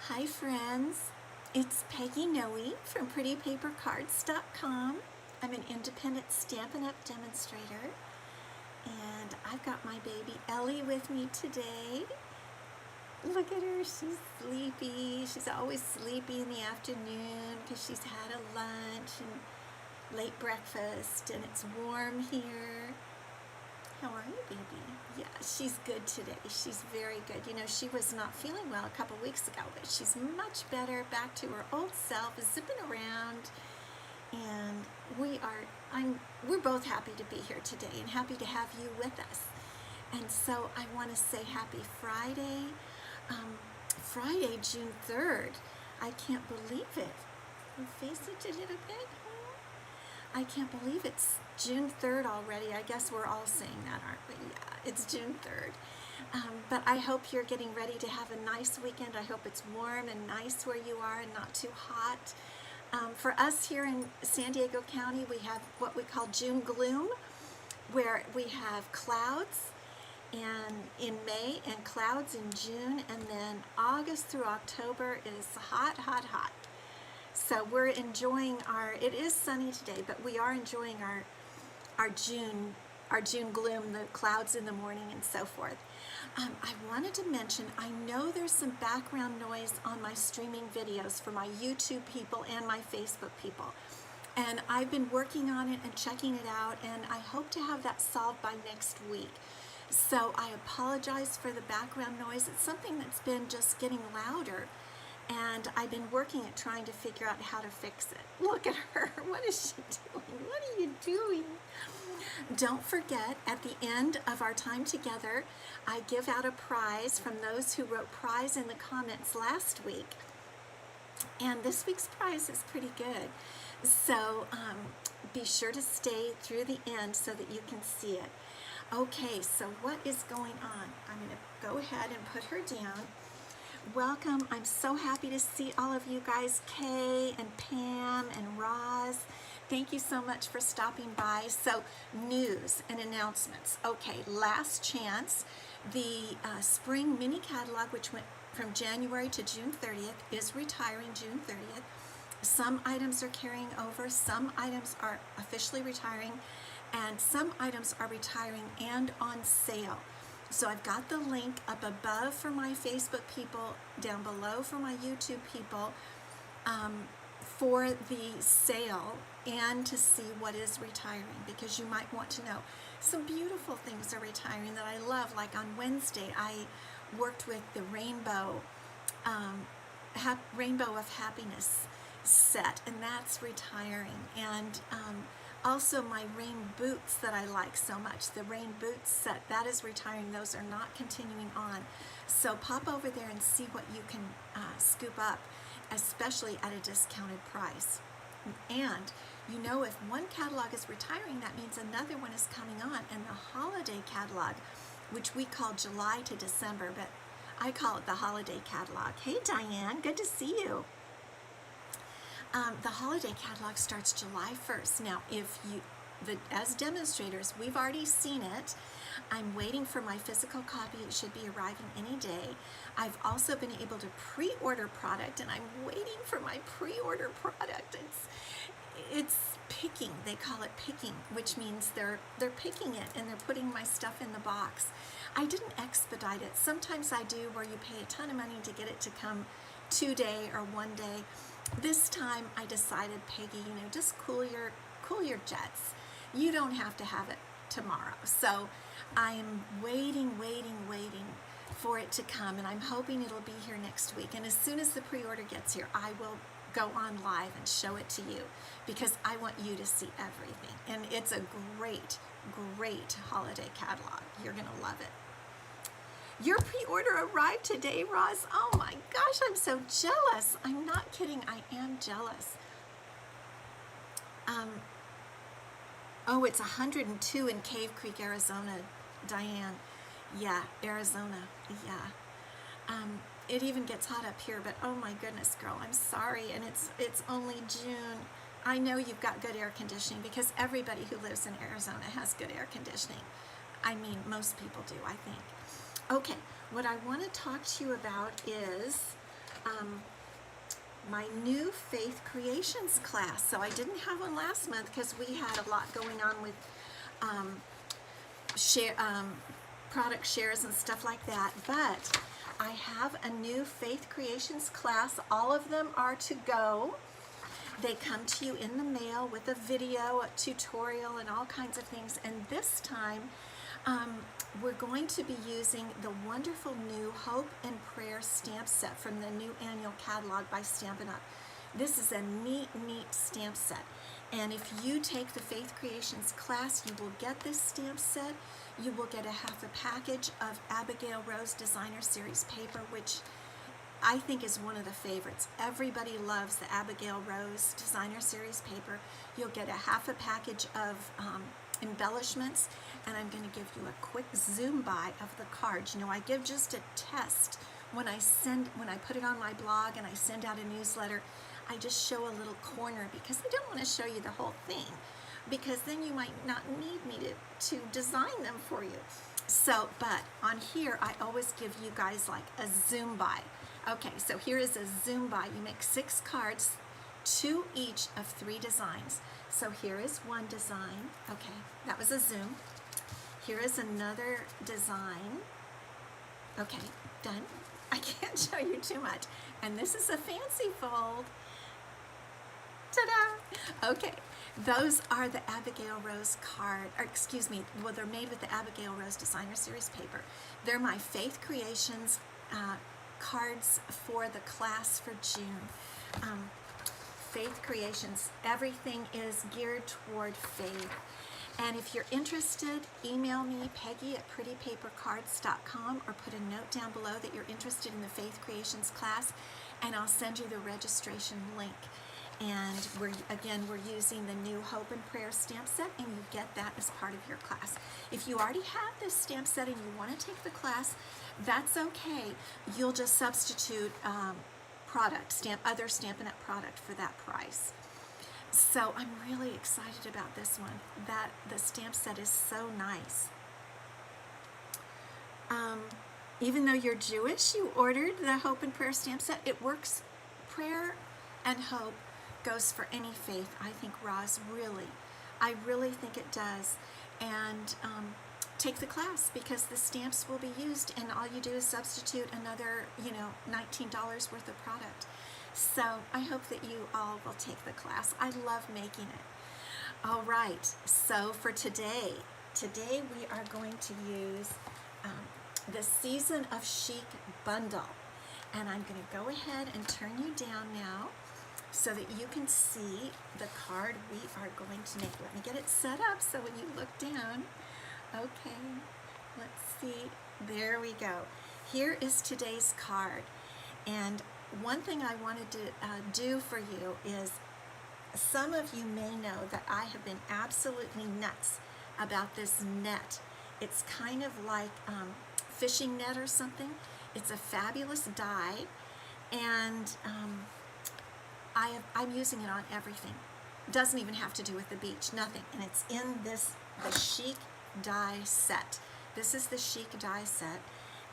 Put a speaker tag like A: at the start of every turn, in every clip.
A: Hi friends, it's Peggy Noe from PrettyPaperCards.com. I'm an independent Stampin' Up! Demonstrator, and I've got my baby Ellie with me today. Look at her, she's sleepy. She's always sleepy in the afternoon because she's had a lunch and late breakfast, and it's warm here. How are you, baby? Yeah, she's good today. She's very good. You know, she was not feeling well a couple weeks ago, but she's much better, back to her old self, zipping around. And we're both happy to be here today and happy to have you with us. And so I want to say happy Friday, Friday, June 3rd. I can't believe it. Your face itch a little bit, huh? I can't believe it's June 3rd already. I guess we're all saying that, aren't we? Yeah, it's June 3rd. But I hope you're getting ready to have a nice weekend. I hope it's warm and nice where you are and not too hot. For us here in San Diego County, we have what we call June gloom, where we have clouds and in May and clouds in June, and then August through October is hot, hot, hot. So we're enjoying it is sunny today, but we are enjoying our June gloom, the clouds in the morning and so forth. I wanted to mention, I know there's some background noise on my streaming videos for my YouTube people and my Facebook people. And I've been working on it and checking it out, and I hope to have that solved by next week. So I apologize for the background noise. It's something that's been just getting louder. And I've been working at trying to figure out how to fix it. Look at her. What is she doing? What are you doing? Don't forget, at the end of our time together, I give out a prize from those who wrote prize in the comments last week. And this week's prize is pretty good. So be sure to stay through the end so that you can see it. Okay, so what is going on? I'm going to go ahead and put her down. Welcome. I'm so happy to see all of you guys, Kay and Pam and Roz. Thank you so much for stopping by. So, news and announcements. Okay, last chance. The spring mini catalog, which went from January to June 30th, is retiring June 30th. Some items are carrying over, some items are officially retiring, and some items are retiring and on sale. So I've got the link up above for my Facebook people, down below for my YouTube people, for the sale and to see what is retiring, because you might want to know. Some beautiful things are retiring that I love. Like on Wednesday, I worked with the Rainbow of Happiness set, and that's retiring. And also my rain boots that I like so much, the rain boots set, that is retiring. Those are not continuing on. So pop over there and see what you can scoop up, especially at a discounted price. And you know, if one catalog is retiring, that means another one is coming on. And the holiday catalog, which we call July to December, but I call it the holiday catalog. Hey Diane, good to see you. The holiday catalog starts July 1st. Now, as demonstrators, we've already seen it. I'm waiting for my physical copy. It should be arriving any day. I've also been able to pre-order product, and I'm waiting for my pre-order product. It's picking. They call it picking, which means they're picking it and they're putting my stuff in the box. I didn't expedite it. Sometimes I do, where you pay a ton of money to get it to come 2 day or 1 day. This time I decided, Peggy, you know, just cool your jets. You don't have to have it tomorrow. So I'm waiting for it to come, and I'm hoping it'll be here next week. And as soon as the pre-order gets here, I will go on live and show it to you, because I want you to see everything. And it's a great holiday catalog. You're gonna love it. Your pre-order arrived today, Roz. Oh my gosh, I'm so jealous. I'm not kidding, I am jealous. Oh, it's 102 in Cave Creek, Arizona, Diane. Yeah, Arizona, yeah. It even gets hot up here, but oh my goodness, girl, I'm sorry, and it's only June. I know you've got good air conditioning, because everybody who lives in Arizona has good air conditioning. I mean, most people do, I think. Okay, what I want to talk to you about is my new Faith Creations class. So I didn't have one last month because we had a lot going on with product shares and stuff like that. But I have a new Faith Creations class. All of them are to go. They come to you in the mail with a video, a tutorial, and all kinds of things. And this time, we're going to be using the wonderful new Hope and Prayer stamp set from the new annual catalog by Stampin' Up. This is a neat stamp set. And if you take the Faith Creations class, you will get this stamp set. You will get a half a package of Abigail Rose Designer Series paper, which I think is one of the favorites. Everybody loves the Abigail Rose Designer Series paper. You'll get a half a package of embellishments, and I'm going to give you a quick zoom by of the cards. You know, I give just a test when I put it on my blog and I send out a newsletter. I just show a little corner because I don't want to show you the whole thing, because then you might not need me to design them for you. So, but on here, I always give you guys like a zoom by. Okay, so here is a zoom by. You make 6 cards, 2 each of 3 designs. So here is one design. Okay, that was a zoom. Here is another design. Okay, done. I can't show you too much. And this is a fancy fold. Ta-da! Okay, those are the Abigail Rose card, or excuse me, well, they're made with the Abigail Rose Designer Series paper. They're my Faith Creations cards for the class for June. Faith Creations, everything is geared toward faith. And if you're interested, email me, Peggy at prettypapercards.com, or put a note down below that you're interested in the Faith Creations class, and I'll send you the registration link. And we're using the new Hope and Prayer stamp set, and you get that as part of your class. If you already have this stamp set and you want to take the class, that's okay. You'll just substitute other Stampin' Up product for that price. So I'm really excited about this one. The stamp set is so nice. Even though you're Jewish, you ordered the Hope and Prayer stamp set. It works. Prayer and hope goes for any faith, I think, Roz, really. I really think it does. And take the class, because the stamps will be used, and all you do is substitute another, $19 worth of product. So I hope that you all will take the class. I love making it. All right, so for today we are going to use the Season of Chic bundle. And I'm going to go ahead and turn you down now so that you can see the card we are going to make. Let me get it set up so when you look down. Okay, let's see. There we go. Here is today's card. And one thing I wanted to do for you is, some of you may know that I have been absolutely nuts about this net. It's kind of like fishing net or something. It's a fabulous die, and I'm using it on everything. Doesn't even have to do with the beach, nothing. And it's in the Chic die set. This is the Chic die set,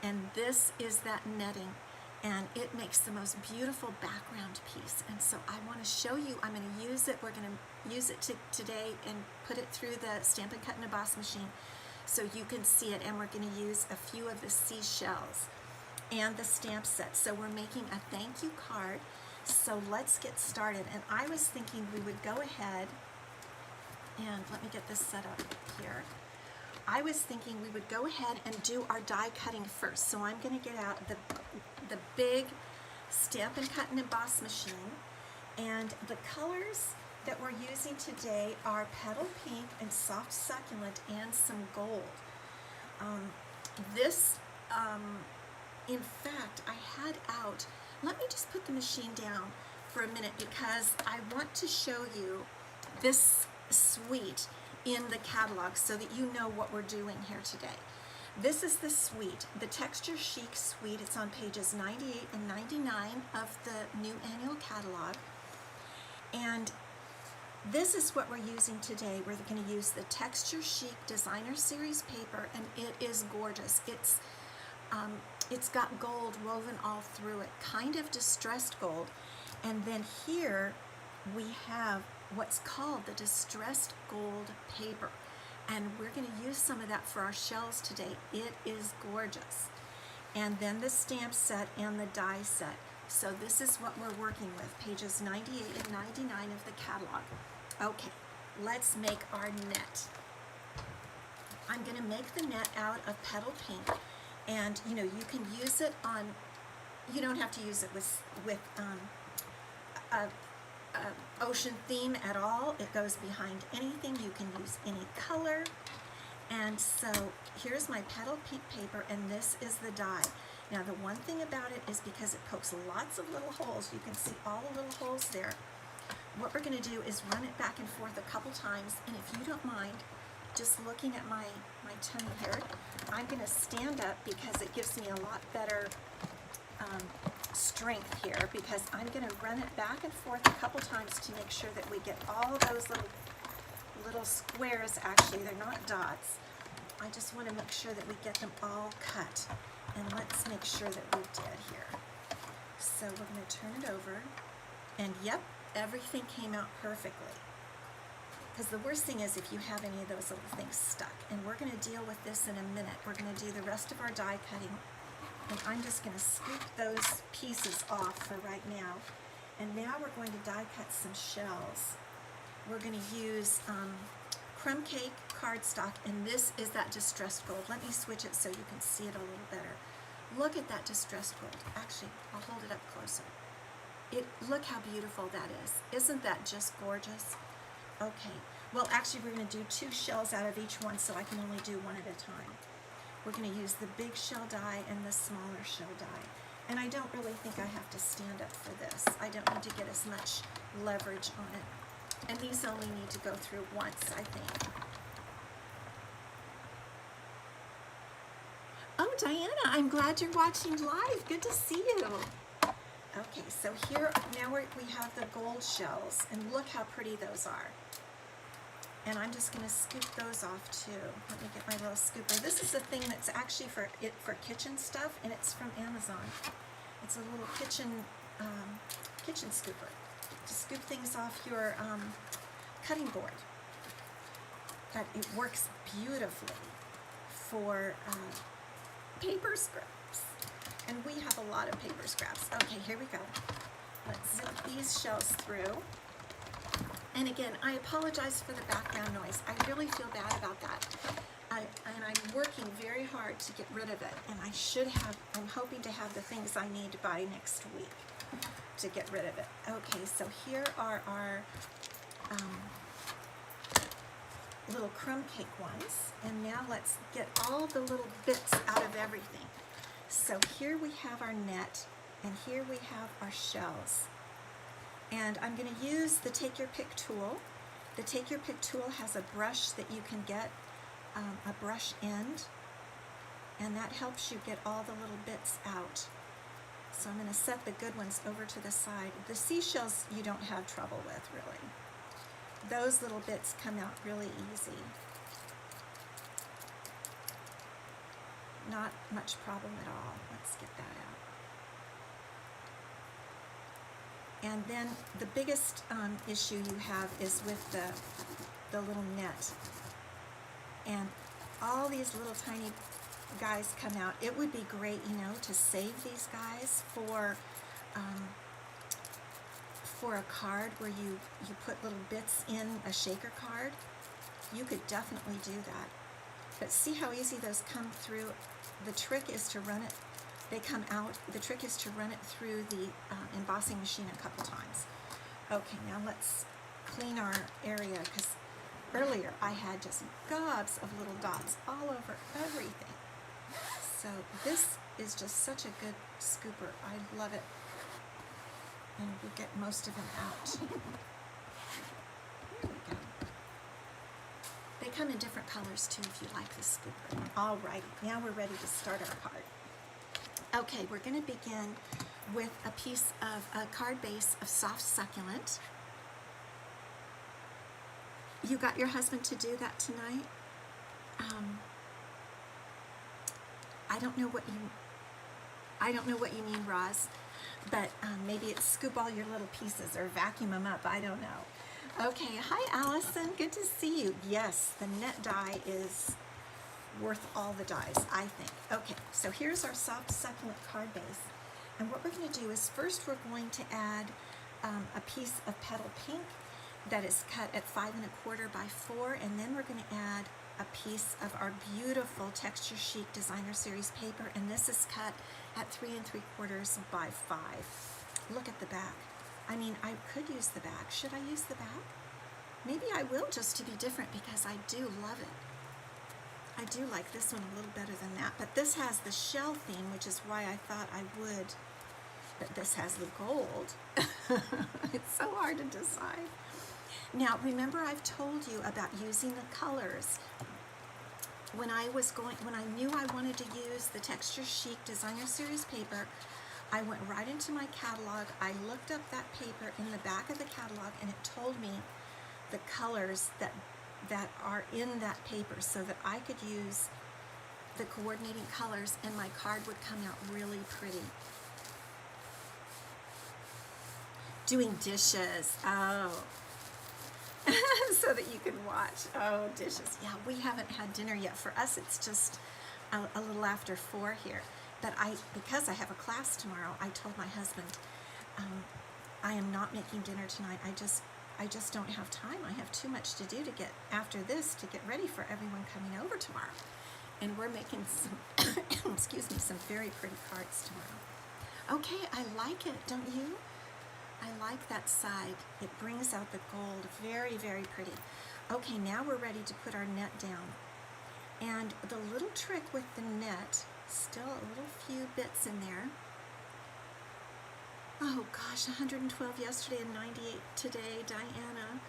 A: and this is that netting, and it makes the most beautiful background piece. And so I want to show you. I'm going to use it. We're going to use it today and put it through the Stampin' Cut and Emboss machine so you can see it. And we're going to use a few of the seashells and the stamp set. So we're making a thank you card. So let's get started. And I was thinking we would go ahead and let me get this set up here. I was thinking we would go ahead and do our die cutting first. So I'm going to get out the big Stampin' Cut and Emboss machine. And the colors that we're using today are Petal Pink and Soft Succulent and some gold. In fact, I had out, let me just put the machine down for a minute because I want to show you this suite in the catalog so that you know what we're doing here today. This is the suite, the Texture Chic suite. It's on pages 98 and 99 of the new annual catalog. And this is what we're using today. We're going to use the Texture Chic Designer Series paper, and it is gorgeous. It's it's got gold woven all through it, kind of distressed gold. And then here we have what's called the distressed gold paper. And we're going to use some of that for our shells today. It is gorgeous. And then the stamp set and the die set. So this is what we're working with, pages 98 and 99 of the catalog. Okay, let's make our net. I'm going to make the net out of petal pink. And you know, you can use it on, you don't have to use it with a ocean theme at all. It goes behind anything. You can use any color. And so here's my petal pink paper, and this is the die. Now the one thing about it is because it pokes lots of little holes, you can see all the little holes there. What we're going to do is run it back and forth a couple times, and if you don't mind just looking at my tummy here, I'm going to stand up because it gives me a lot better strength here, because I'm going to run it back and forth a couple times to make sure that we get all those little squares. Actually, they're not dots. I just want to make sure that we get them all cut. And let's make sure that we did here. So we're going to turn it over. And yep, everything came out perfectly. Because the worst thing is if you have any of those little things stuck. And we're going to deal with this in a minute. We're going to do the rest of our die cutting. And I'm just going to scoop those pieces off for right now. And now we're going to die cut some shells. We're going to use crumb cake cardstock, and this is that distressed gold. Let me switch it so you can see it a little better. Look at that distressed gold. Actually, I'll hold it up closer. Look how beautiful that is. Isn't that just gorgeous? Okay, well actually we're going to do 2 shells out of each one, so I can only do one at a time. We're going to use the big shell die and the smaller shell die. And I don't really think I have to stand up for this. I don't need to get as much leverage on it. And these only need to go through once, I think. Oh, Diana, I'm glad you're watching live. Good to see you. Okay, so here, now we have the gold shells, and look how pretty those are. And I'm just going to scoop those off too. Let me get my little scooper. This is a thing that's actually for kitchen stuff, and it's from Amazon. It's a little kitchen scooper to scoop things off your cutting board. But it works beautifully for paper scraps. And we have a lot of paper scraps. Okay, here we go. Let's zip these shells through. And again, I apologize for the background noise. I really feel bad about that. And I'm working very hard to get rid of it. And I'm hoping to have the things I need by next week to get rid of it. Okay, so here are our little crumb cake ones. And now let's get all the little bits out of everything. So here we have our net, and here we have our shells. And I'm going to use the Take Your Pick tool. The Take Your Pick tool has a brush that you can get, a brush end, and that helps you get all the little bits out. So I'm going to set the good ones over to the side. The seashells you don't have trouble with, really. Those little bits come out really easy. Not much problem at all. Let's get that out. And then the biggest issue you have is with the little net. And all these little tiny guys come out. It would be great, you know, to save these guys for a card where you put little bits in a shaker card. You could definitely do that. But see how easy those come through? The trick is to run it, they come out, the trick is to run it through the embossing machine a couple times. Okay, now let's clean our area, because earlier I had just gobs of little dots all over everything. So this is just such a good scooper. I love it. And we get most of them out. There we go. They come in different colors too if you like this scooper. All right, now we're ready to start our card. Okay, we're going to begin with a piece of a card base of soft succulent. You got your husband to do that tonight? I don't know what I don't know what you mean, Roz, but maybe it's scoop all your little pieces or vacuum them up. I don't know. Okay, hi Allison, good to see you. Yes, the net die is worth all the dies, I think. Okay, so here's our soft succulent card base. And what we're going to do is first we're going to add a piece of petal pink that is cut at 5 1/4 by 4, and then we're going to add a piece of our beautiful Texture Chic Designer Series paper, and this is cut at 3 3/4 by 5. Look at the back. I mean, I could use the back. Should I use the back? Maybe I will, just to be different, because I do love it. I do like this one a little better than that, but this has the shell theme, which is why I thought I would, but this has the gold. It's so hard to decide. Now, remember I've told you about using the colors. When I knew I wanted to use the Texture Chic Designer Series paper, I went right into my catalog. I looked up that paper in the back of the catalog, and it told me the colors that are in that paper so that I could use the coordinating colors and my card would come out really pretty. Doing dishes, oh. So that you can watch. Oh, dishes. Yeah, we haven't had dinner yet. For us, it's just a little after 4 here. But because I have a class tomorrow, I told my husband, I am not making dinner tonight. I just don't have time. I have too much to do to get after this to get ready for everyone coming over tomorrow. And we're making some, excuse me, some very pretty cards tomorrow. Okay, I like it, don't you? I like that side. It brings out the gold. Very, very pretty. Okay, now we're ready to put our net down. And the little trick with the net, still a little few bits in there. Oh gosh, 112 yesterday and 98 today, Diana.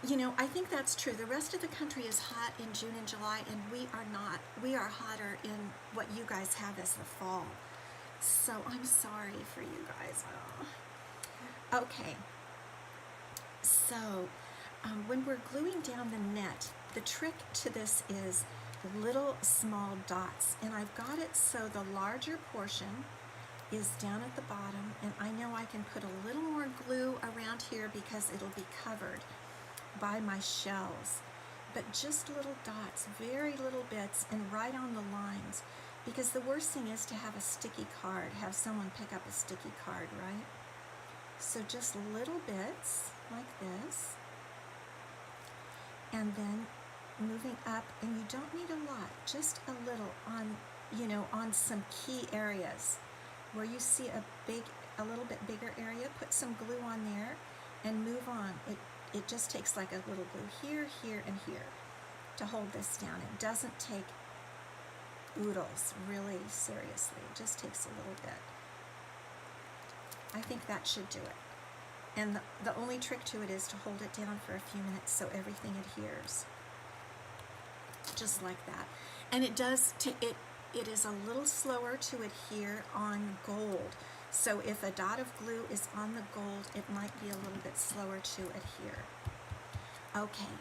A: You know, I think that's true. The rest of the country is hot in June and July, and we are not. We are hotter in what you guys have as the fall. So I'm sorry for you guys. Oh. Okay, so when we're gluing down the net, the trick to this is little small dots, and I've got it so the larger portion is down at the bottom, and I know I can put a little more glue around here because it'll be covered by my shells, but just little dots, very little bits, and right on the lines, because the worst thing is to have a sticky card, have someone pick up a sticky card, right? So just little bits like this, and then moving up, and you don't need a lot, just a little on, you know, on some key areas where you see a little bit bigger area. Put some glue on there and move on. It just takes like a little glue here, here, and here to hold this down. It doesn't take oodles really seriously. It just takes a little bit. I think that should do it. And the only trick to it is to hold it down for a few minutes so everything adheres. Just like that. And it does, it is a little slower to adhere on gold. So if a dot of glue is on the gold, it might be a little bit slower to adhere. Okay.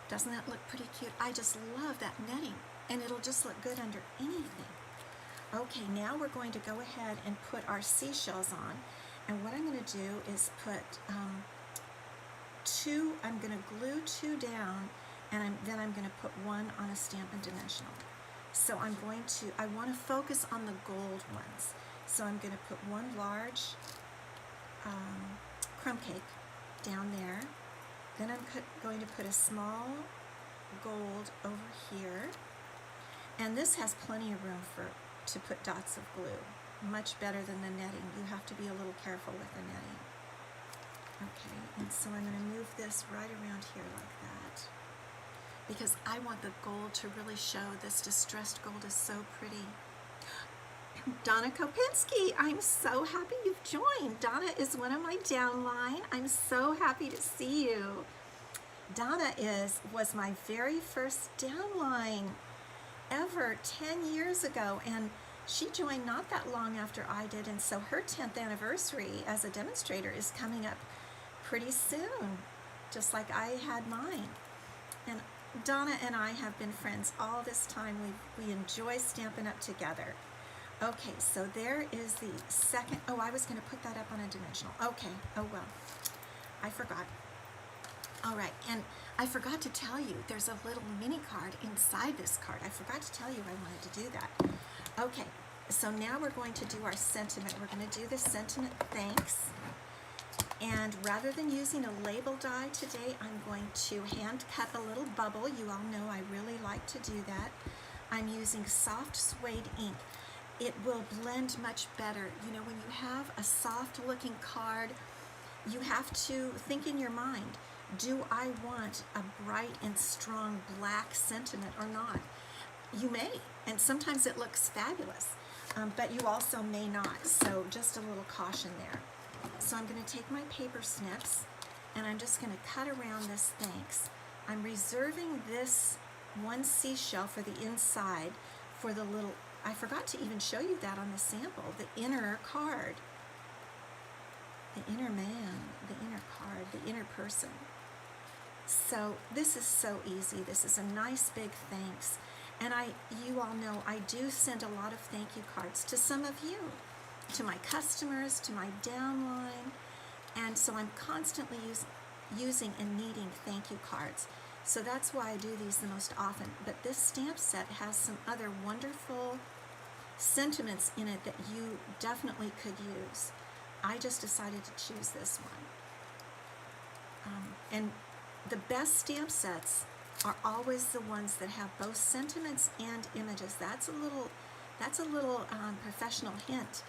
A: Doesn't that look pretty cute? I just love that netting. And it'll just look good under anything. Okay, now we're going to go ahead and put our seashells on. And what I'm going to do is put I'm going to glue 2 down, and then I'm going to put 1 on a Stampin' Dimensional. So I want to focus on the gold ones. So I'm going to put 1 large crumb cake down there. Then I'm going to put a small gold over here. And this has plenty of room to put dots of glue. Much better than the netting. You have to be a little careful with the netting. Okay, and so I'm going to move this right around here like that, because I want the gold to really show. This distressed gold is so pretty. Donna Kopinski, I'm so happy you've joined. Donna is one of my downline. I'm so happy to see you. Donna was my very first downline ever 10 years ago, and she joined not that long after I did, and so her 10th anniversary as a demonstrator is coming up pretty soon, just like I had mine. And Donna and I have been friends all this time. We enjoy Stampin' Up! Together. Okay, so there is the second. Oh, I was going to put that up on a dimensional. Okay, oh well, I forgot. All right, and I forgot to tell you, there's a little mini card inside this card. I forgot to tell you I wanted to do that. Okay, so now we're going to do our sentiment. We're going to do the sentiment thanks. And rather than using a label die today, I'm going to hand cut a little bubble. You all know I really like to do that. I'm using soft suede ink. It will blend much better. You know, when you have a soft looking card, you have to think in your mind, do I want a bright and strong black sentiment or not? You may, and sometimes it looks fabulous, but you also may not, so just a little caution there. So I'm going to take my paper snips, and I'm just going to cut around this thanks. I'm reserving this one seashell for the inside for the little, I forgot to even show you that on the sample, the inner card. The inner man, the inner card, the inner person. So this is so easy. This is a nice big thanks. And you all know I do send a lot of thank you cards to some of you, to my customers, to my downline. And so I'm constantly using and needing thank you cards. So that's why I do these the most often. But this stamp set has some other wonderful sentiments in it that you definitely could use. I just decided to choose this one. And the best stamp sets are always the ones that have both sentiments and images. That's a little professional hint,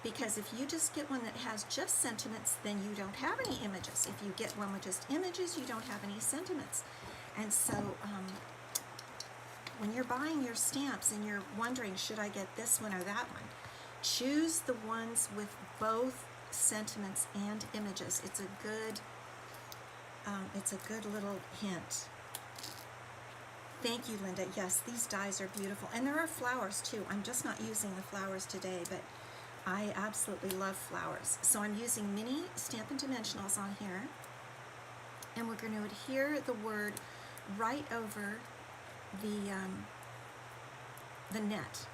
A: because if you just get one that has just sentiments, then you don't have any images. If you get one with just images, you don't have any sentiments. And so when you're buying your stamps and you're wondering, should I get this one or that one, choose the ones with both sentiments and images. It's a good little hint. Thank you, Linda. Yes, these dies are beautiful. And there are flowers too. I'm just not using the flowers today, but I absolutely love flowers. So I'm using mini Stampin' Dimensionals on here. And we're going to adhere the word right over the net.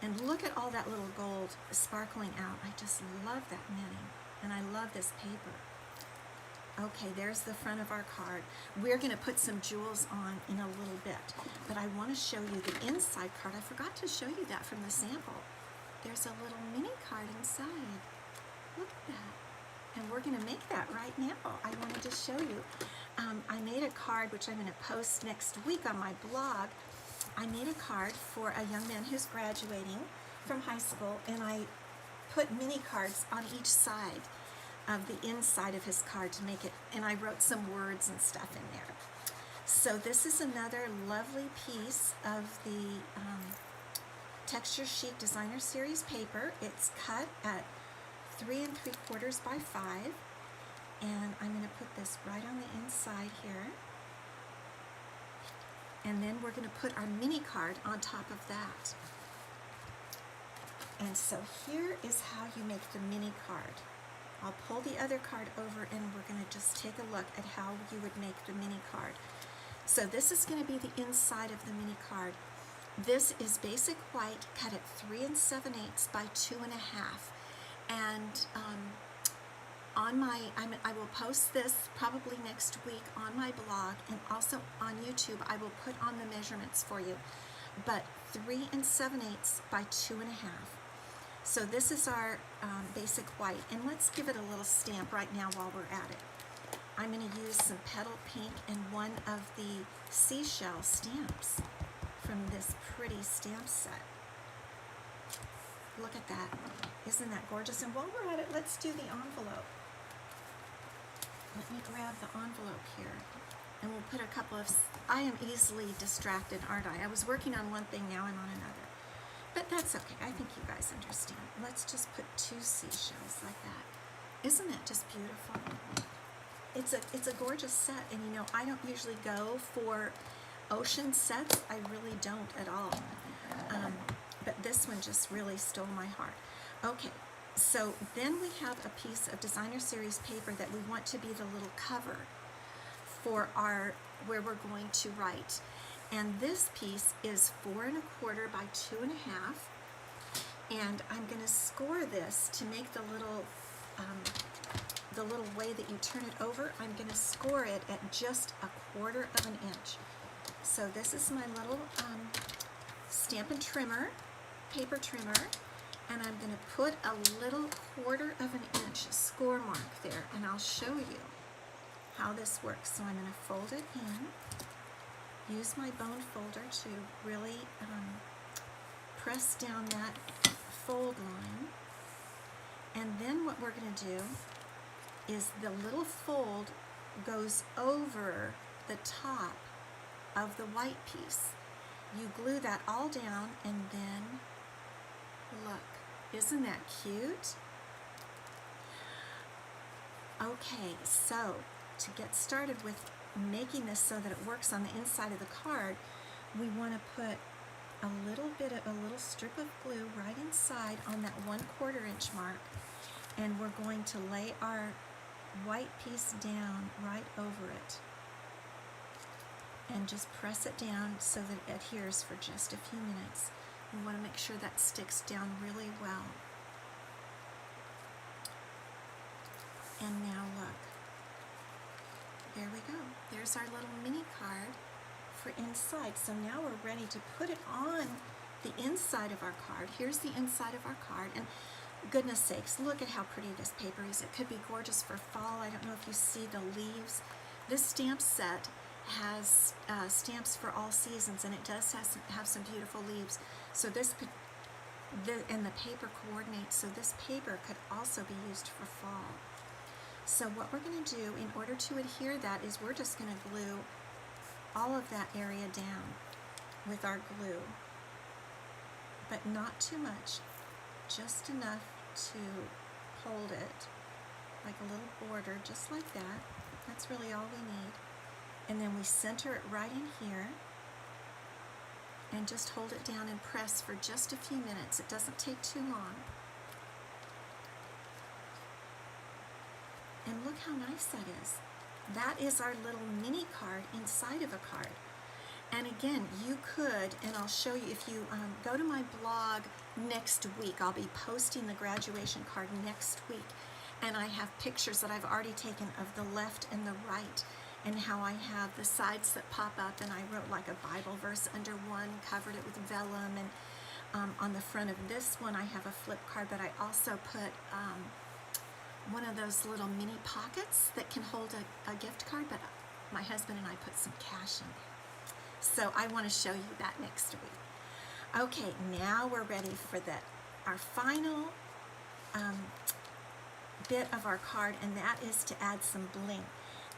A: And look at all that little gold sparkling out. I just love that netting. And I love this paper. Okay, there's the front of our card. We're going to put some jewels on in a little bit, but I want to show you the inside card. I forgot to show you that from the sample. There's a little mini card inside. Look at that. And we're going to make that right now. I wanted to show you. I made a card, which I'm going to post next week on my blog. I made a card for a young man who's graduating from high school, and I put mini cards on each side of the inside of his card to make it, and I wrote some words and stuff in there. So this is another lovely piece of the Texture Chic Designer Series paper. It's cut at 3 3/4 by 5, and I'm going to put this right on the inside here. And then we're going to put our mini card on top of that. And so here is how you make the mini card. I'll pull the other card over, and we're going to just take a look at how you would make the mini card. So this is going to be the inside of the mini card. This is basic white cut at 3 7/8 by 2 1/2. And I will post this probably next week on my blog, and also on YouTube I will put on the measurements for you. But 3 7/8 by 2 1/2. So this is our basic white, and let's give it a little stamp right now while we're at it. I'm going to use some petal pink and one of the seashell stamps from this pretty stamp set. Look at that. Isn't that gorgeous? And while we're at it, let's do the envelope. Let me grab the envelope here, and we'll put a couple of, I am easily distracted, aren't I? I was working on one thing, now I'm on another. But that's okay. I think you guys understand. Let's just put 2 seashells like that. Isn't that just beautiful? It's a gorgeous set, and you know, I don't usually go for ocean sets. I really don't at all. But this one just really stole my heart. Okay, so then we have a piece of Designer Series paper that we want to be the little cover for our, where we're going to write. And this piece is 4 1/4 by 2 1/2. And I'm going to score this to make the little way that you turn it over. I'm going to score it at just 1/4 of an inch. So this is my little Stampin' trimmer, paper trimmer, and I'm going to put a little 1/4 of an inch score mark there, and I'll show you how this works. So I'm going to fold it in, use my bone folder to really press down that fold line, and then what we're going to do is the little fold goes over the top of the white piece. You glue that all down, and then look, isn't that cute? Okay, so to get started with making this so that it works on the inside of the card, we want to put a little strip of glue right inside on that 1/4 inch mark, and we're going to lay our white piece down right over it and just press it down so that it adheres for just a few minutes. We want to make sure that sticks down really well. And now look, there we go. There's our little mini card for inside. So now we're ready to put it on the inside of our card. Here's the inside of our card, and goodness sakes, look at how pretty this paper is. It could be gorgeous for fall. I don't know if you see the leaves. This stamp set has stamps for all seasons, and it does have some beautiful leaves. So and the paper coordinates, so this paper could also be used for fall. So what we're going to do in order to adhere that is we're just going to glue all of that area down with our glue, but not too much, just enough to hold it like a little border, just like that. That's really all we need. And then we center it right in here and just hold it down and press for just a few minutes. It doesn't take too long. And look how nice that is. That is our little mini card inside of a card. And again, you could, and I'll show you if you go to my blog next week. I'll be posting the graduation card next week. And I have pictures that I've already taken of the left and the right, and how I have the sides that pop up, and I wrote like a Bible verse under one, covered it with vellum, and on the front of this one I have a flip card, but I also put one of those little mini pockets that can hold a gift card, but my husband and I put some cash in there. So I want to show you that next week. Okay, now we're ready for our final bit of our card, and that is to add some bling.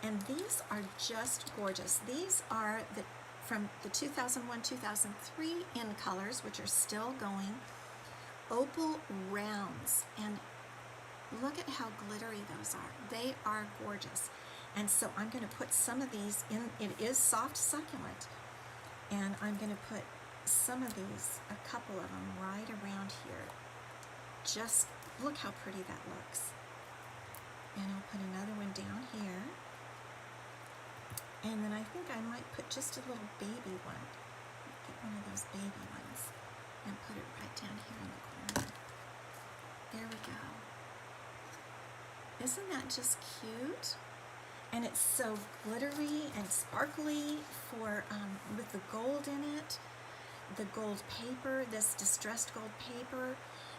A: And these are just gorgeous. These are from the 2001-2003 in colors, which are still going, opal rounds. And look at how glittery those are. They are gorgeous. And so I'm going to put some of these in. It is soft succulent. And I'm going to put some of these, a couple of them, right around here. Just look how pretty that looks. And I'll put another one down here. And then I think I might put just a little baby one. Get one of those baby ones and put it right down here in the corner. There we go. Isn't that just cute? And it's so glittery and sparkly with the gold in it. The gold paper, this distressed gold paper,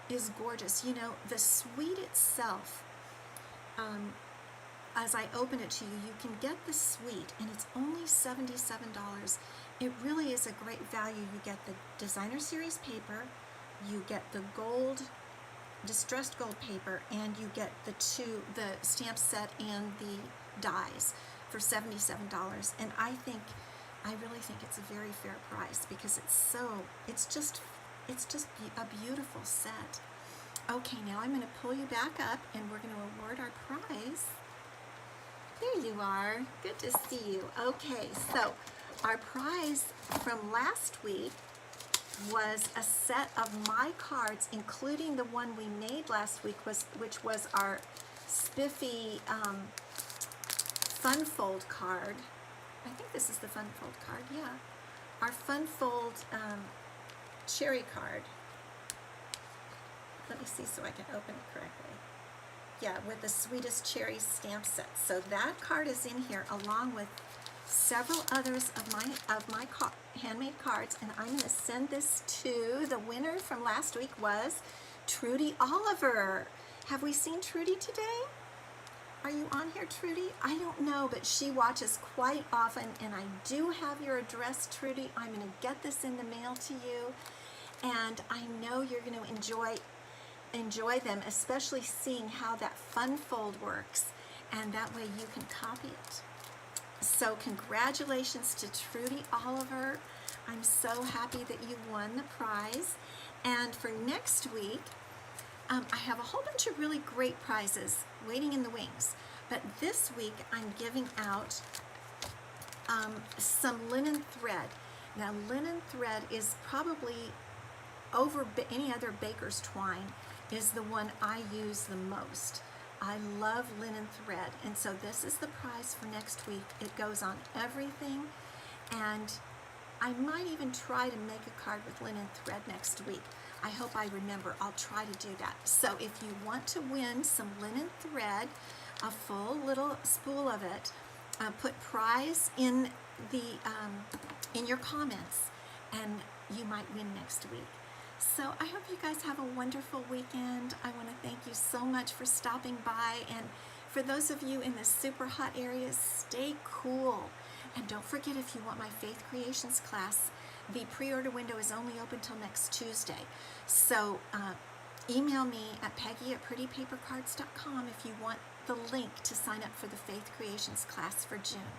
A: is gorgeous. You know, the suite itself, as I open it to you, you can get the suite, and it's only $77. It really is a great value. You get the designer series paper, you get the gold, distressed gold paper, and you get the stamp set and the dies for $77. And I really think it's a very fair price, because it's just a beautiful set. Okay, now I'm going to pull you back up, and we're going to award our prize. There you are. Good to see you. Okay, so our prize from last week was a set of my cards, including the one we made last week, which was our spiffy Fun Fold card. I think this is the Fun Fold card, yeah. our Fun Fold cherry card. Let me see so I can open it correctly. Yeah, with the Sweetest Cherry stamp set. So that card is in here along with several others of my handmade cards, and I'm going to send this to the winner from last week was Trudy Oliver. Have we seen Trudy today? Are you on here, Trudy? I don't know, but she watches quite often, and I do have your address, Trudy. I'm going to get this in the mail to you, and I know you're going to enjoy them, especially seeing how that Fun Fold works, and that way you can copy it. So congratulations to Trudy Oliver. I'm so happy that you won the prize. And for next week, I have a whole bunch of really great prizes waiting in the wings. But this week, I'm giving out some linen thread. Now, linen thread is probably over any other baker's twine is the one I use the most. I love linen thread, and so this is the prize for next week. It goes on everything, and I might even try to make a card with linen thread next week. I hope I remember. I'll try to do that. So if you want to win some linen thread, a full little spool of it, put prize in the in your comments, and you might win next week. So I hope you guys have a wonderful weekend. I want to thank you so much for stopping by, and for those of you in the super hot areas, stay cool. And don't forget, if you want my Faith Creations class, the pre-order window is only open till next Tuesday. So email me at Peggy@prettypapercards.com if you want the link to sign up for the Faith Creations class for June.